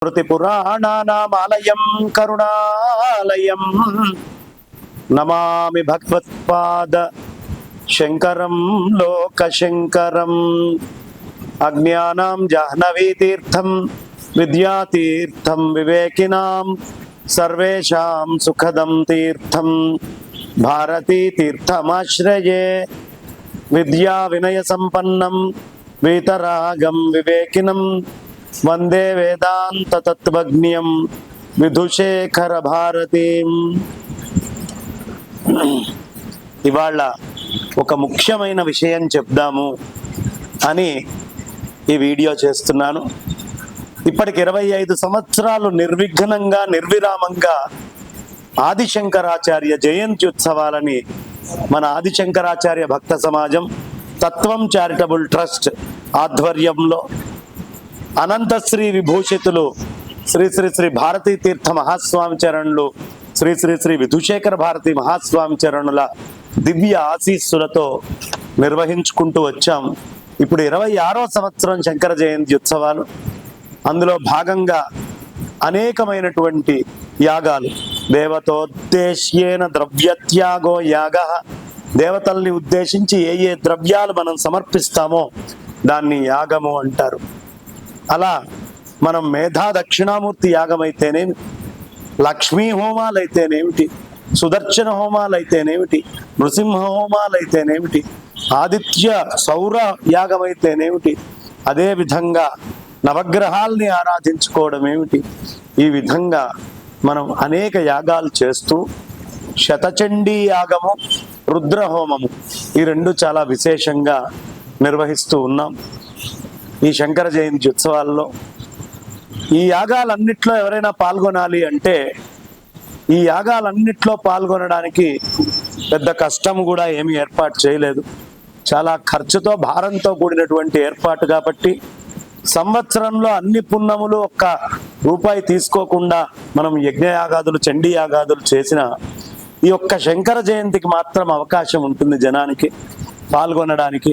స్మృతిపురాణానామాలయం కరుణాలయం నమామి భగవత్పాద శంకరం లోకశంకరం. అజ్ఞానాం జాహ్నవీతీర్థం విద్యాతీర్థం వివేకినాం సర్వేషాం సుఖదం తీర్థం భారతీతీర్థమాశ్రయే. విద్యా వినయ సంపన్నం వీతరాగం వివేకినం వందే వేదాంత తత్వజ్ఞం విధుశేఖర భారతీం. ఇవాళ ఒక ముఖ్యమైన విషయం చెప్దాము అని ఈ వీడియో చేస్తున్నాను. ఇప్పటికి 25 సంవత్సరాలు నిర్విఘ్నంగా నిర్విరామంగా ఆదిశంకరాచార్య జయంతి ఉత్సవాలని మన ఆదిశంకరాచార్య భక్త సమాజం తత్వం చారిటబుల్ ట్రస్ట్ ఆధ్వర్యంలో అనంతశ్రీ విభూషితులు శ్రీ శ్రీ శ్రీ భారతీ తీర్థ మహాస్వామి చరణులు శ్రీ శ్రీ శ్రీ విధుశేఖర భారతీ మహాస్వామి చరణుల దివ్య ఆశీస్సులతో నిర్వహించుకుంటూ వచ్చాం. ఇప్పుడు 26వ సంవత్సరం శంకర జయంతి ఉత్సవాలు. అందులో భాగంగా అనేకమైనటువంటి యాగాలు, దేవతోద్దేశ్యేన ద్రవ్యత్యాగో యాగ, దేవతల్ని ఉద్దేశించి ఏ ఏ ద్రవ్యాలు మనం సమర్పిస్తామో దాన్ని యాగము అంటారు. అలా మనం మేధా దక్షిణామూర్తి యాగం అయితేనేమి, లక్ష్మీ హోమాలు అయితేనేమిటి, సుదర్శన హోమాలు అయితేనేమిటి, నృసింహ హోమాలు అయితేనేమిటి, ఆదిత్య సౌర యాగం అయితేనేమిటి, అదేవిధంగా నవగ్రహాల్ని ఆరాధించుకోవడం ఏమిటి, ఈ విధంగా మనం అనేక యాగాలు చేస్తూ శతచండీ యాగము, రుద్రహోమము ఈ రెండు చాలా విశేషంగా నిర్వహిస్తూ ఉన్నాం ఈ శంకర జయంతి ఉత్సవాల్లో. ఈ యాగాలన్నిట్లో ఎవరైనా పాల్గొనాలి అంటే ఈ యాగాలన్నిట్లో పాల్గొనడానికి పెద్ద కష్టం కూడా ఏమీ ఏర్పాటు చేయలేదు. చాలా ఖర్చుతో భారంతో కూడినటువంటి ఏర్పాటు కాబట్టి సంవత్సరంలో అన్ని పున్నములు ఒక్క రూపాయి తీసుకోకుండా మనం యజ్ఞయాగాదులు చండీ యాగాదులు చేసిన ఈ ఒక్క శంకర జయంతికి మాత్రం అవకాశం ఉంటుంది జనానికి పాల్గొనడానికి.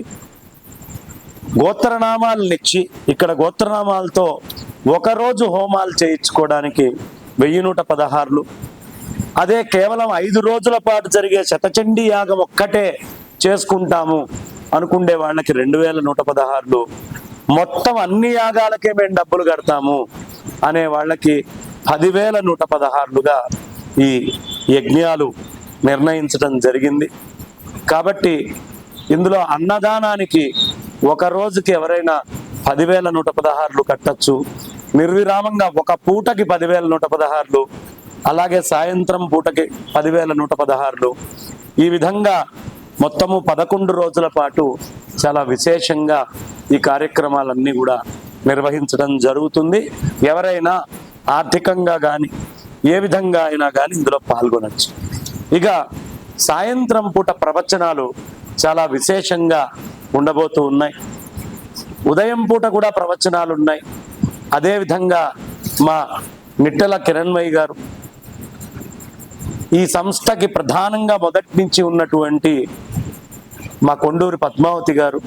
గోత్రనామాలనిచ్చి ఇక్కడ గోత్రనామాలతో ఒకరోజు హోమాలు చేయించుకోవడానికి 1116. అదే కేవలం 5 రోజుల పాటు జరిగే శతచండీ యాగం ఒక్కటే చేసుకుంటాము అనుకుండే వాళ్ళకి 2116. మొత్తం అన్ని యాగాలకే మేము డబ్బులు కడతాము అనే వాళ్ళకి 10,116లుగా ఈ యజ్ఞాలు నిర్ణయించడం జరిగింది. కాబట్టి ఇందులో అన్నదానానికి ఒక రోజుకి ఎవరైనా 10,116 కట్టచ్చు. నిర్విరామంగా ఒక పూటకి 10,116, అలాగే సాయంత్రం పూటకి 10,116. ఈ విధంగా మొత్తము 11 రోజుల పాటు చాలా విశేషంగా ఈ కార్యక్రమాలన్నీ కూడా నిర్వహించడం జరుగుతుంది. ఎవరైనా ఆర్థికంగా కానీ ఏ విధంగా అయినా కానీ ఇందులో పాల్గొనవచ్చు. ఇక సాయంత్రం పూట ప్రవచనాలు చాలా విశేషంగా ఉండబోతూ ఉన్నాయి. ఉదయం పూట కూడా ప్రవచనాలు ఉన్నాయి. అదేవిధంగా మా నిట్టెల కిరణ్మయ్య గారు, ఈ సంస్థకి ప్రధానంగా మొదటి నుంచి ఉన్నటువంటి మా కొండూరి పద్మావతి గారు,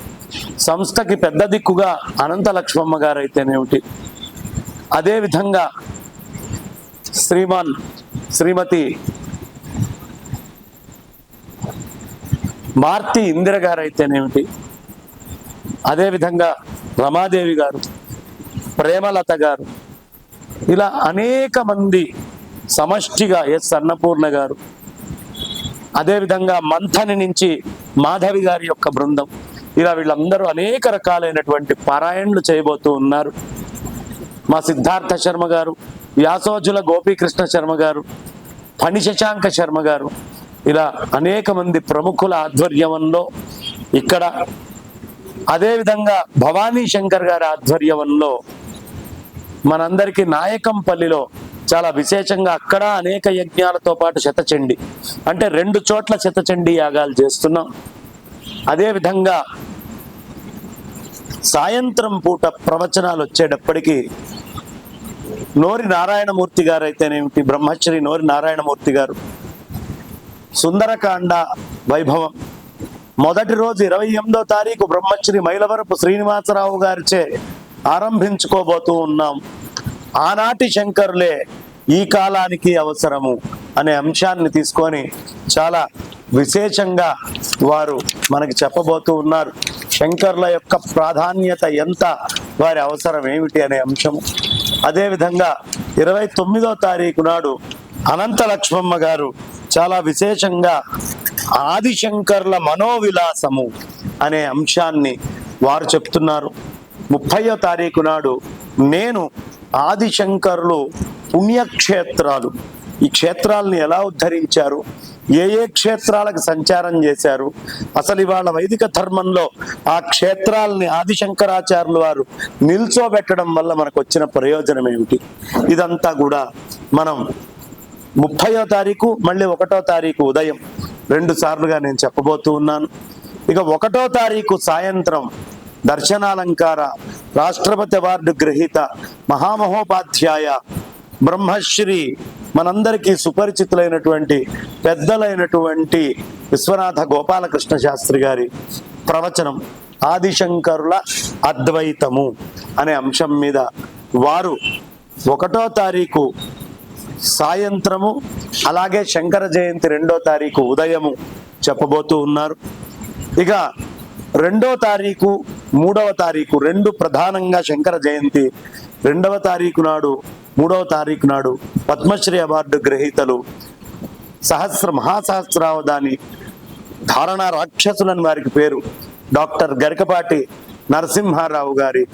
సంస్థకి పెద్ద దిక్కుగా అనంత లక్ష్మమ్మ గారు అయితేనేమిటి, అదేవిధంగా శ్రీమతి మార్తి ఇందిర గారు అయితేనేమిటి, అదేవిధంగా రమాదేవి గారు, ప్రేమలత గారు, ఇలా అనేక మంది సమష్టిగా అన్నపూర్ణ గారు, అదేవిధంగా మంథని నుంచి మాధవి గారి యొక్క బృందం, ఇలా వీళ్ళందరూ అనేక రకాలైనటువంటి పారాయణలు చేయబోతూ ఉన్నారు. మా సిద్ధార్థ శర్మ గారు, వ్యాసోజుల గోపీకృష్ణ శర్మ గారు, ఫణి శశాంక శర్మ గారు, ఇలా అనేక మంది ప్రముఖుల ఆధ్వర్యంలో ఇక్కడ, అదేవిధంగా భవానీ శంకర్ గారి ఆధ్వర్యంలో మనందరికీ నాయకంపల్లిలో చాలా విశేషంగా అక్కడ అనేక యజ్ఞాలతో పాటు శతచండి అంటే 2 చోట్ల శతచండీ యాగాలు చేస్తున్నాం. అదేవిధంగా సాయంత్రం పూట ప్రవచనాలు వచ్చేటప్పటికి నోరి నారాయణమూర్తి గారు అయితేనేమిటి, బ్రహ్మశ్రీ నోరి నారాయణమూర్తి గారు సుందరకాండ వైభవం మొదటి రోజు 28వ తారీఖు బ్రహ్మశ్రీ మైలవరపు శ్రీనివాసరావు గారిచే ఆరంభించుకోబోతూ ఉన్నాం. ఆనాటి శంకరులే ఈ కాలానికి అవసరము అనే అంశాన్ని తీసుకొని చాలా విశేషంగా వారు మనకి చెప్పబోతూ ఉన్నారు. శంకరుల యొక్క ప్రాధాన్యత ఎంత, వారి అవసరం ఏమిటి అనే అంశము. అదేవిధంగా 29వ తారీఖు నాడు అనంత లక్ష్మమ్మ గారు చాలా విశేషంగా ఆదిశంకరుల మనోవిలాసము అనే అంశాన్ని వారు చెప్తున్నారు. 30వ తారీఖు నాడు నేను ఆదిశంకరులు పుణ్యక్షేత్రాలు, ఈ క్షేత్రాలను ఎలా ఉద్ధరించారు, ఏ ఏ క్షేత్రాలకు సంచారం చేశారు, అసలు ఇవాళ వైదిక ధర్మంలో ఆ క్షేత్రాలని ఆదిశంకరాచార్యులు వారు నిల్చోబెట్టడం వల్ల మనకు వచ్చిన ప్రయోజనం ఏమిటి, ఇదంతా కూడా మనం 30వ తారీఖు మళ్ళీ 1వ తారీఖు ఉదయం 2 సార్లుగా నేను చెప్పబోతూ ఉన్నాను. ఇక 1వ తారీఖు సాయంత్రం దర్శనాలంకార రాష్ట్రపతి అవార్డు గ్రహీత మహామహోపాధ్యాయ బ్రహ్మశ్రీ మనందరికీ సుపరిచితులైనటువంటి పెద్దలైనటువంటి విశ్వనాథ గోపాలకృష్ణ శాస్త్రి గారి ప్రవచనం ఆదిశంకరుల అద్వైతము అనే అంశం మీద వారు 1వ తారీఖు సాయంత్రము అలాగే శంకర జయంతి 2వ తారీఖు ఉదయము చెప్పబోతూ ఉన్నారు. ఇక 2వ తారీఖు 3వ తారీఖు 2 ప్రధానంగా శంకర జయంతి, 2వ తారీఖు నాడు 3వ తారీఖు నాడు పద్మశ్రీ అవార్డు గ్రహీతలు మహాసహస్రావధాని ధారణ రాక్షసులని వారికి పేరు డాక్టర్ గరికపాటి నరసింహారావు గారి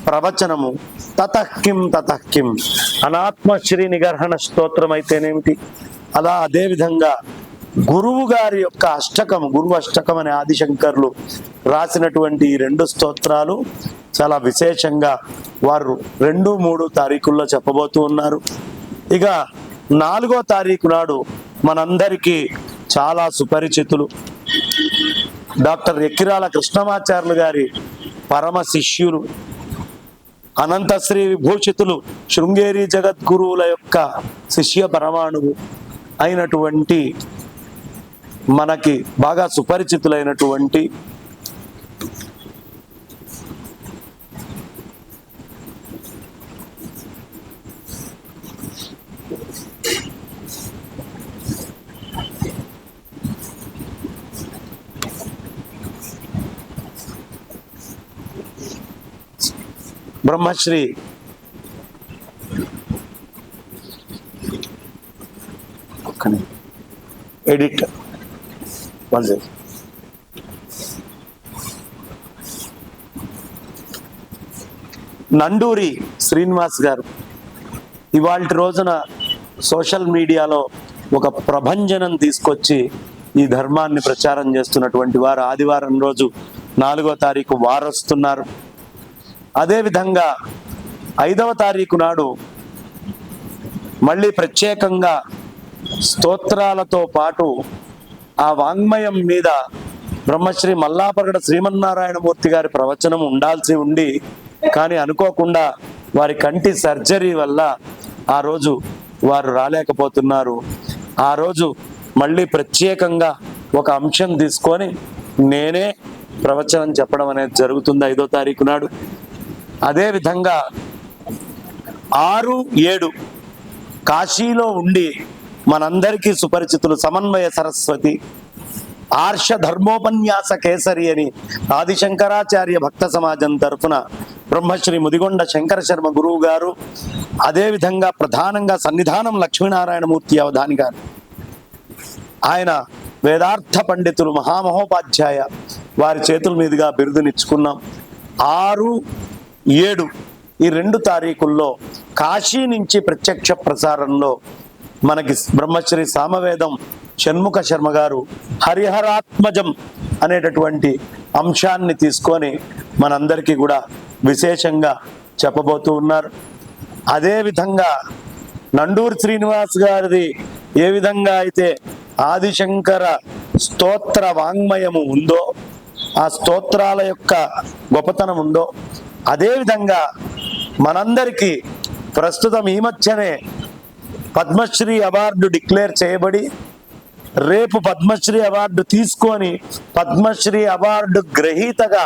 ప్రవచనము తతఃకిం తతఃకిం అనాత్మశ్రీ నిగర్హణ స్తోత్రం అయితేనేమిటి, అలా అదేవిధంగా గురువు గారి యొక్క అష్టకం, గురువు అష్టకం అనే ఆదిశంకర్లు రాసినటువంటి ఈ 2 స్తోత్రాలు చాలా విశేషంగా వారు 2, 3 తారీఖుల్లో చెప్పబోతూ ఉన్నారు. ఇక 4వ తారీఖు నాడు మనందరికీ చాలా సుపరిచితులు డాక్టర్ ఎక్కిరాల కృష్ణమాచార్యులు గారి పరమ శిష్యులు, అనంతశ్రీ విభూషితులు శృంగేరి జగద్గురువుల యొక్క శిష్య పరమాణువు అయినటువంటి మనకి బాగా సుపరిచితులైనటువంటి బ్రహ్మశ్రీ ఎడిటర్ నండూరి శ్రీనివాస్ గారు ఇవాళ రోజున సోషల్ మీడియాలో ఒక ప్రభంజనం తీసుకొచ్చి ఈ ధర్మాన్ని ప్రచారం చేస్తున్నటువంటి వారు ఆదివారం రోజు 4వ తారీఖు వారు వస్తున్నారు. అదేవిధంగా 5వ తారీఖు నాడు మళ్ళీ ప్రత్యేకంగా స్తోత్రాలతో పాటు ఆ వాంగ్మయం మీద బ్రహ్మశ్రీ మల్లాపరగడ శ్రీమన్నారాయణమూర్తి గారి ప్రవచనం ఉండాల్సి ఉండి కానీ అనుకోకుండా వారి కంటి సర్జరీ వల్ల ఆ రోజు వారు రాలేకపోతున్నారు. ఆ రోజు మళ్ళీ ప్రత్యేకంగా ఒక అంశం తీసుకొని నేనే ప్రవచనం చెప్పడం అనేది జరుగుతుంది 5వ తారీఖు నాడు. అదేవిధంగా 6, 7 కాశీలో ఉండి మనందరికీ సుపరిచితులు సమన్వయ సరస్వతి ఆర్ష ధర్మోపన్యాస కేసరి అని ఆదిశంకరాచార్య భక్త సమాజం తరఫున బ్రహ్మశ్రీ ముదిగొండ శంకర శర్మ గురువు గారు, అదేవిధంగా ప్రధానంగా సన్నిధానం లక్ష్మీనారాయణమూర్తి అవధాని గారు, ఆయన వేదార్థ పండితులు మహామహోపాధ్యాయ వారి చేతుల మీదుగా బిరుదునిచ్చుకున్నాం. 6, 7 ఈ 2 తారీఖుల్లో కాశీ నుంచి ప్రత్యక్ష ప్రసారంలో మనకి బ్రహ్మశ్రీ సామవేదం షణ్ముఖ శర్మ గారు హరిహరాత్మజం అనేటటువంటి అంశాన్ని తీసుకొని మనందరికీ కూడా విశేషంగా చెప్పబోతూ ఉన్నారు. అదేవిధంగా నండూరి శ్రీనివాస్ గారిది ఏ విధంగా అయితే ఆదిశంకర స్తోత్ర వాంగ్మయము ఉందో, ఆ స్తోత్రాల యొక్క గొప్పతనం ఉందో, అదేవిధంగా మనందరికీ ప్రస్తుతం ఈ మధ్యనే పద్మశ్రీ అవార్డు డిక్లేర్ చేయబడి రేపు పద్మశ్రీ అవార్డు తీసుకొని పద్మశ్రీ అవార్డు గ్రహీతగా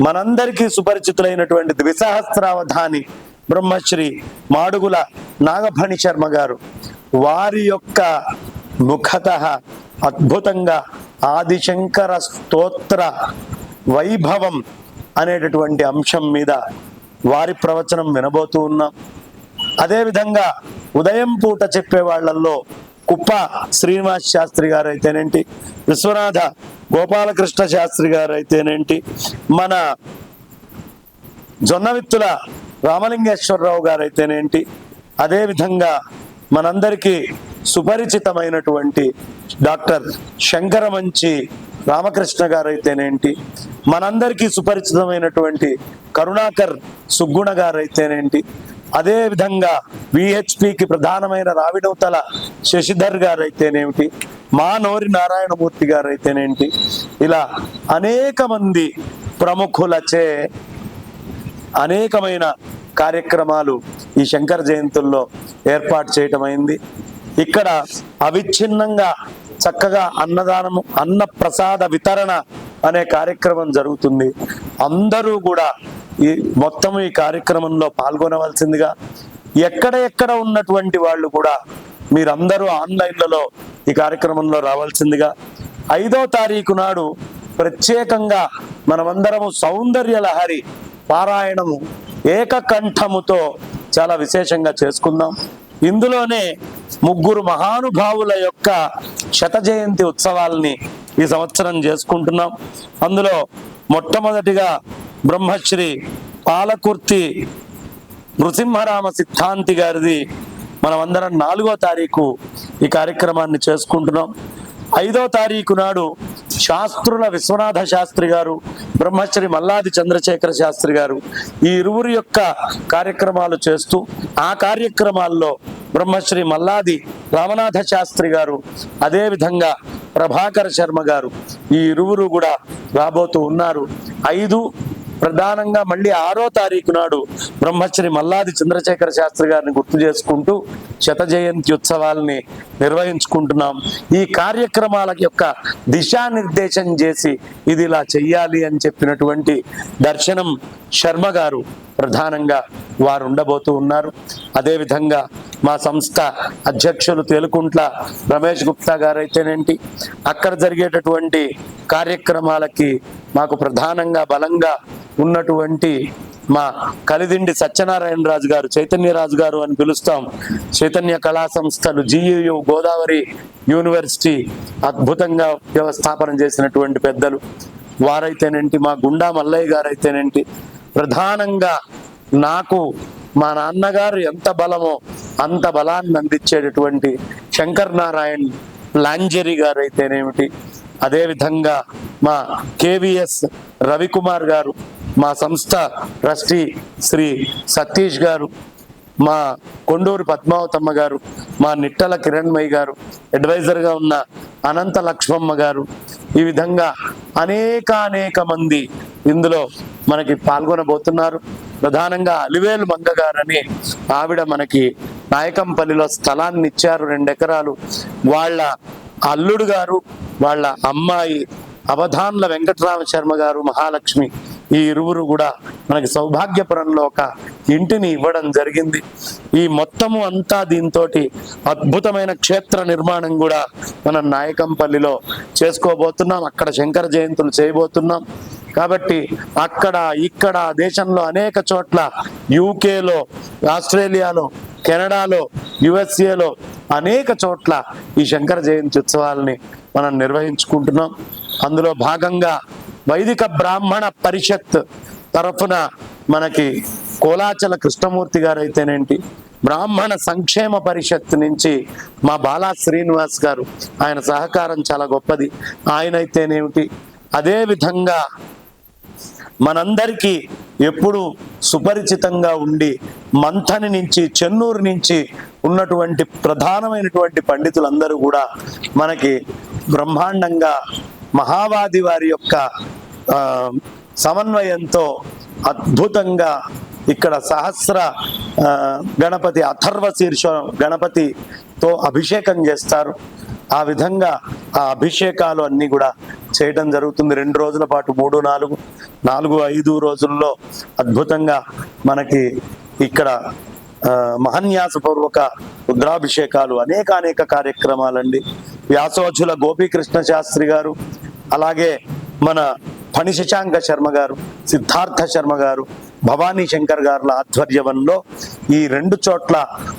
మనందరికీ సుపరిచితులైనటువంటి ద్విసహస్రావధాని బ్రహ్మశ్రీ మాడుగుల నాగఫణి శర్మ గారు, వారి యొక్క ముఖత అద్భుతంగా ఆదిశంకర స్తోత్ర వైభవం అనేటటువంటి అంశం మీద వారి ప్రవచనం వినబోతూ ఉన్నాం. అదేవిధంగా ఉదయం పూట చెప్పే వాళ్ళల్లో కుప్ప శ్రీనివాస్ శాస్త్రి గారు అయితేనేంటి, విశ్వనాథ గోపాలకృష్ణ శాస్త్రి గారు అయితేనేంటి, మన జొన్నవిత్తుల రామలింగేశ్వరరావు గారు అయితేనేంటి, అదేవిధంగా మనందరికీ సుపరిచితమైనటువంటి డాక్టర్ శంకరమంచి రామకృష్ణ గారు అయితేనేంటి, మనందరికీ సుపరిచితమైనటువంటి కరుణాకర్ సుగ్గుణ గారు అయితేనేంటి, అదేవిధంగా విహెచ్పికి ప్రధానమైన రావిడవతల శశిధర్ గారు అయితేనేమిటి, మా నోరి నారాయణమూర్తి గారు అయితేనేంటి, ఇలా అనేక మంది ప్రముఖులచే అనేకమైన కార్యక్రమాలు ఈ శంకర జయంతుల్లో ఏర్పాటు చేయటం అయింది. ఇక్కడ అవిచ్ఛిన్నంగా చక్కగా అన్నదానము, అన్న ప్రసాద వితరణ అనే కార్యక్రమం జరుగుతుంది. అందరూ కూడా ఈ కార్యక్రమంలో పాల్గొనవలసిందిగా, ఎక్కడ ఉన్నటువంటి వాళ్ళు కూడా మీరందరూ ఆన్లైన్లలో ఈ కార్యక్రమంలో రావాల్సిందిగా. 5వ తారీఖు నాడు ప్రత్యేకంగా మనమందరము సౌందర్య లహరి పారాయణము ఏకకంఠముతో చాలా విశేషంగా చేసుకుందాం. ఇందులోనే 3 మహానుభావుల యొక్క శత జయంతి ఉత్సవాల్ని ఈ సంవత్సరం చేసుకుంటున్నాం. అందులో మొట్టమొదటిగా బ్రహ్మశ్రీ పాలకుర్తి నృసింహరామ సిద్ధాంతి గారిది మనమందరం 4వ తారీఖు ఈ కార్యక్రమాన్ని చేసుకుంటున్నాం. 5వ తారీఖు నాడు శాస్త్రుల విశ్వనాథ శాస్త్రి గారు, బ్రహ్మశ్రీ మల్లాది చంద్రశేఖర శాస్త్రి గారు ఈ ఇరువురి యొక్క కార్యక్రమాలు చేస్తూ, ఆ కార్యక్రమాల్లో బ్రహ్మశ్రీ మల్లాది రామనాథ శాస్త్రి గారు, అదేవిధంగా ప్రభాకర శర్మ గారు ఈ ఇరువురు కూడా రాబోతూ ఉన్నారు. 5 ప్రధానంగా మళ్ళీ 6వ తారీఖు నాడు బ్రహ్మశ్రీ మల్లాది చంద్రశేఖర శాస్త్రి గారిని గుర్తు చేసుకుంటూ శత జయంతి ఉత్సవాల్ని నిర్వహించుకుంటున్నాం. ఈ కార్యక్రమాల యొక్క దిశానిర్దేశం చేసి ఇది ఇలా చెయ్యాలి అని చెప్పినటువంటి దర్శనం శర్మ గారు ప్రధానంగా వారు ఉండబోతూ ఉన్నారు. అదేవిధంగా మా సంస్థ అధ్యక్షులు తేలుకుంట్ల రమేష్ గుప్తా గారు అయితేనేంటి, అక్కడ జరిగేటటువంటి కార్యక్రమాలకి మాకు ప్రధానంగా బలంగా ఉన్నటువంటి మా కలిదిండి సత్యనారాయణ రాజు గారు, చైతన్యరాజు గారు అని పిలుస్తాం, చైతన్య కళా సంస్థలు, GUU గోదావరి యూనివర్సిటీ అద్భుతంగా వ్యవస్థాపన చేసినటువంటి పెద్దలు వారైతేనేంటి, మా గుండా మల్లయ్య గారు అయితేనేంటి, ప్రధానంగా నాకు మా నాన్నగారు ఎంత బలమో అంత బలాన్ని అందించేటటువంటి శంకర్ నారాయణ్ లాంజరీ గారు అయితేనేమిటి, అదేవిధంగా మా KVS రవికుమార్ గారు, మా సంస్థ ట్రస్టీ శ్రీ సతీష్ గారు, మా కొండూరు పద్మావతమ్మ గారు, మా నిట్టల కిరణ్మయ్య గారు, అడ్వైజర్గా ఉన్న అనంత లక్ష్మమ్మ గారు, ఈ విధంగా అనేక మంది ఇందులో మనకి పాల్గొనబోతున్నారు. ప్రధానంగా అలివేలు మంగ గారని ఆవిడ మనకి నాయకంపల్లిలో స్థలాన్ని ఇచ్చారు, 2 ఎకరాలు. వాళ్ళ అల్లుడు గారు, వాళ్ళ అమ్మాయి అవధాన్ల వెంకటరామ శర్మ గారు, మహాలక్ష్మి ఈ ఇరువురు కూడా మనకి సౌభాగ్యపురంలో ఒక ఇంటిని ఇవ్వడం జరిగింది. ఈ మొత్తము అంతా దీంతో అద్భుతమైన క్షేత్ర నిర్మాణం కూడా మనం నాయకంపల్లిలో చేసుకోబోతున్నాం. అక్కడ శంకర జయంతులు చేయబోతున్నాం. కాబట్టి అక్కడ ఇక్కడ దేశంలో అనేక చోట్ల, యూకేలో, ఆస్ట్రేలియాలో, కెనడాలో, USA అనేక చోట్ల ఈ శంకర జయంతి ఉత్సవాలని మనం నిర్వహించుకుంటున్నాం. అందులో భాగంగా వైదిక బ్రాహ్మణ పరిషత్ తరఫున మనకి కోలాచల కృష్ణమూర్తి గారు అయితేనేంటి, బ్రాహ్మణ సంక్షేమ పరిషత్ నుంచి మా బాలా శ్రీనివాస్ గారు, ఆయన సహకారం చాలా గొప్పది, ఆయన అయితేనేమిటి, అదేవిధంగా మనందరికీ ఎప్పుడు సుపరిచితంగా ఉండి మంథని నుంచి, చెన్నూరు నుంచి ఉన్నటువంటి ప్రధానమైనటువంటి పండితులందరూ కూడా మనకి బ్రహ్మాండంగా మహావాది వారి యొక్క సమన్వయంతో అద్భుతంగా ఇక్కడ సహస్ర గణపతి, అథర్వ శీర్ష గణపతితో అభిషేకం చేస్తారు. ఆ విధంగా ఆ అభిషేకాలు అన్నీ కూడా చేయడం జరుగుతుంది. 2 రోజుల పాటు 3, 4, 5 రోజుల్లో అద్భుతంగా మనకి ఇక్కడ మహన్యాసపూర్వక రుద్రాభిషేకాలు, అనేక కార్యక్రమాలండి. వ్యాసోజుల గోపీకృష్ణ శాస్త్రి గారు, అలాగే మన ఫణి శశాంక శర్మ గారు, సిద్ధార్థ శర్మ గారు, భవానీ శంకర్ గారుల ఆధ్వర్యంలో ఈ 2 చోట్ల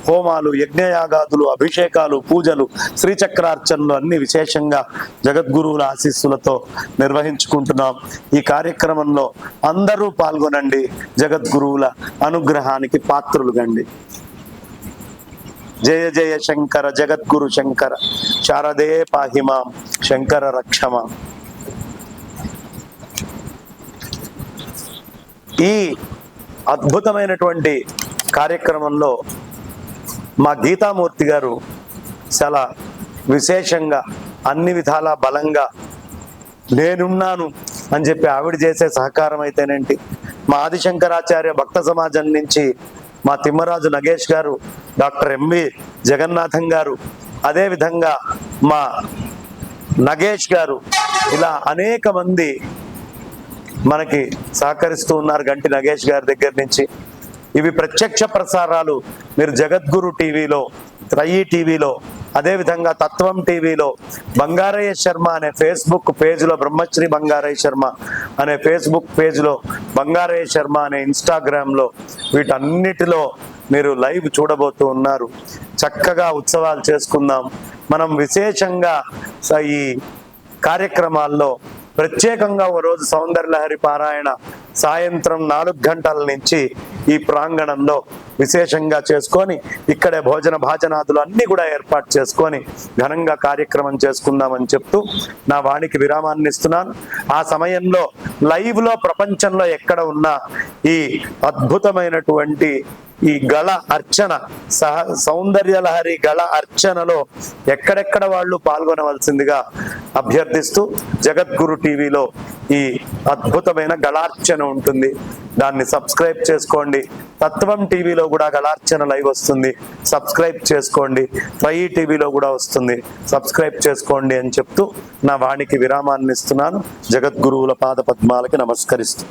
హోమాలు, యజ్ఞయాగాదులు, అభిషేకాలు, పూజలు, శ్రీచక్రార్చనలు అన్ని విశేషంగా జగద్గురువుల ఆశీస్సులతో నిర్వహించుకుంటున్నాం. ఈ కార్యక్రమంలో అందరూ పాల్గొనండి, జగద్గురువుల అనుగ్రహానికి పాత్రులు కండి. జయ జయ శంకర జగద్గురు శంకర, శారదే పాహిమాం, శంకర రక్షమాం. ఈ అద్భుతమైనటువంటి కార్యక్రమంలో మా గీతామూర్తి గారు చాలా విశేషంగా, అన్ని విధాలా బలంగా నేనున్నాను అని చెప్పి ఆవిడ చేసే సహకారం అయితేనేంటి, మా ఆదిశంకరాచార్య భక్త సమాజం నుంచి మా తిమ్మరాజు నగేష్ గారు, డాక్టర్ ఎంవి జగన్నాథం గారు, అదేవిధంగా మా నగేష్ గారు, ఇలా అనేక మంది మనకి సహకరిస్తూ ఉన్నారు. గంటి నగేష్ గారి దగ్గర నుంచి. ఇవి ప్రత్యక్ష ప్రసారాలు మీరు జగద్గురు టీవీలో, త్రయీ టీవీలో, అదేవిధంగా తత్వం టీవీలో, బంగారయ్య శర్మ అనే ఫేస్బుక్ పేజ్లో, బ్రహ్మశ్రీ బంగారయ్య శర్మ అనే ఫేస్బుక్ పేజ్లో, బంగారయ్య శర్మ అనే ఇన్స్టాగ్రామ్లో, వీటన్నిటిలో మీరు లైవ్ చూడబోతూ ఉన్నారు. చక్కగా ఉత్సవాలు చేసుకుందాం. మనం విశేషంగా ఈ కార్యక్రమాల్లో ప్రత్యేకంగా ఓ రోజు సౌందర్యలహరి పారాయణ సాయంత్రం 4 గంటల నుంచి ఈ ప్రాంగణంలో విశేషంగా చేసుకొని, ఇక్కడే భోజన భాజనాదులు అన్ని కూడా ఏర్పాటు చేసుకొని ఘనంగా కార్యక్రమం చేసుకుందామని చెప్తూ నా వాణికి విరామాన్ని ఇస్తున్నాను. ఆ సమయంలో లైవ్లో ప్రపంచంలో ఎక్కడ ఉన్నా ఈ అద్భుతమైనటువంటి ఈ గళ అర్చన, సౌందర్యలహరి గళ అర్చనలో ఎక్కడెక్కడ వాళ్ళు పాల్గొనవలసిందిగా అభ్యర్థిస్తూ, జగద్గురు టీవీలో ఈ అద్భుతమైన గళార్చన ఉంటుంది, దాన్ని సబ్స్క్రైబ్ చేసుకోండి. తత్వం టీవీలో కూడా గళార్చన లైవ్ వస్తుంది, సబ్స్క్రైబ్ చేసుకోండి. త్రయీ టీవీలో కూడా వస్తుంది, సబ్స్క్రైబ్ చేసుకోండి అని చెప్తూ నా వాణికి విరామాన్ని ఇస్తున్నాను. జగద్గురువుల పాద పద్మాలకి నమస్కరిస్తూ.